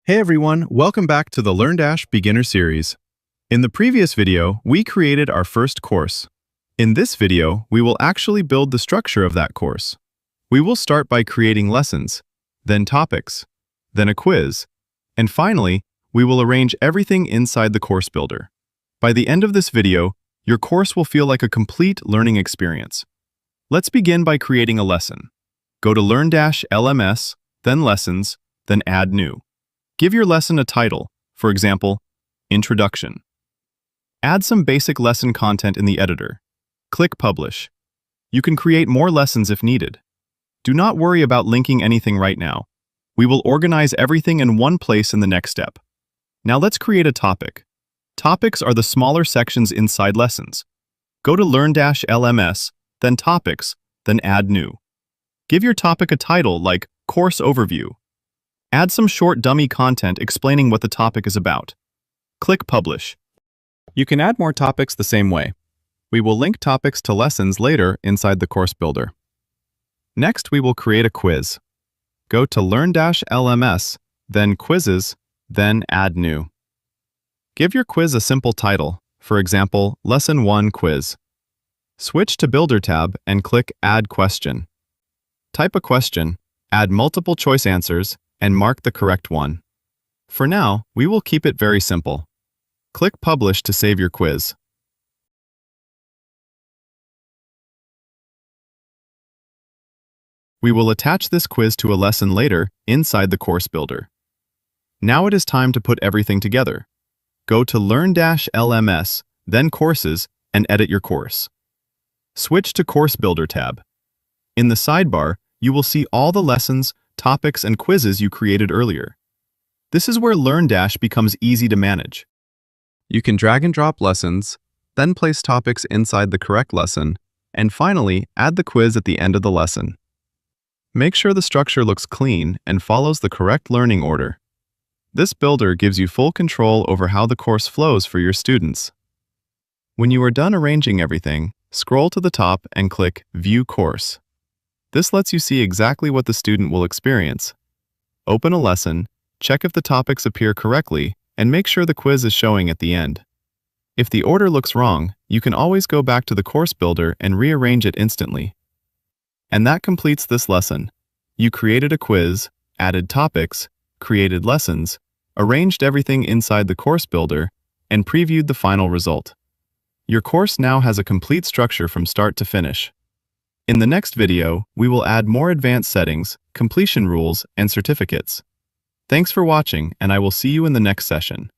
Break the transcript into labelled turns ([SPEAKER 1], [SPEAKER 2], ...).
[SPEAKER 1] Hey everyone, welcome back to the LearnDash Beginner Series. In the previous video, we created our first course. In this video, we will actually build the structure of that course. We will start by creating lessons, then topics, then a quiz, and finally, we will arrange everything inside the course builder. By the end of this video, your course will feel like a complete learning experience. Let's begin by creating a lesson. Go to LearnDash LMS, then Lessons, then Add New. Give your lesson a title, for example, Introduction. Add some basic lesson content in the editor. Click Publish. You can create more lessons if needed. Do not worry about linking anything right now. We will organize everything in one place in the next step. Now let's create a topic. Topics are the smaller sections inside lessons. Go to LearnDash LMS, then Topics, then Add New. Give your topic a title like Course Overview. Add some short dummy content explaining what the topic is about. Click Publish. You can add more topics the same way. We will link topics to lessons later inside the course builder. Next, we will create a quiz. Go to LearnDash LMS, then Quizzes, then Add New. Give your quiz a simple title, for example, Lesson 1 Quiz. Switch to Builder tab and click Add Question. Type a question, add multiple choice answers, and mark the correct one. For now, we will keep it very simple. Click Publish to save your quiz. We will attach this quiz to a lesson later inside the course builder. Now it is time to put everything together. Go to LearnDash LMS, then Courses, and edit your course. Switch to Course Builder tab. In the sidebar, you will see all the lessons, topics, and quizzes you created earlier. This is where LearnDash becomes easy to manage. You can drag and drop lessons, then place topics inside the correct lesson, and finally, add the quiz at the end of the lesson. Make sure the structure looks clean and follows the correct learning order. This builder gives you full control over how the course flows for your students. When you are done arranging everything, scroll to the top and click View Course. This lets you see exactly what the student will experience. Open a lesson, check if the topics appear correctly, and make sure the quiz is showing at the end. If the order looks wrong, you can always go back to the course builder and rearrange it instantly. And that completes this lesson. You created a quiz, added topics, created lessons, arranged everything inside the course builder, and previewed the final result. Your course now has a complete structure from start to finish. In the next video, we will add more advanced settings, completion rules, and certificates. Thanks for watching, and I will see you in the next session.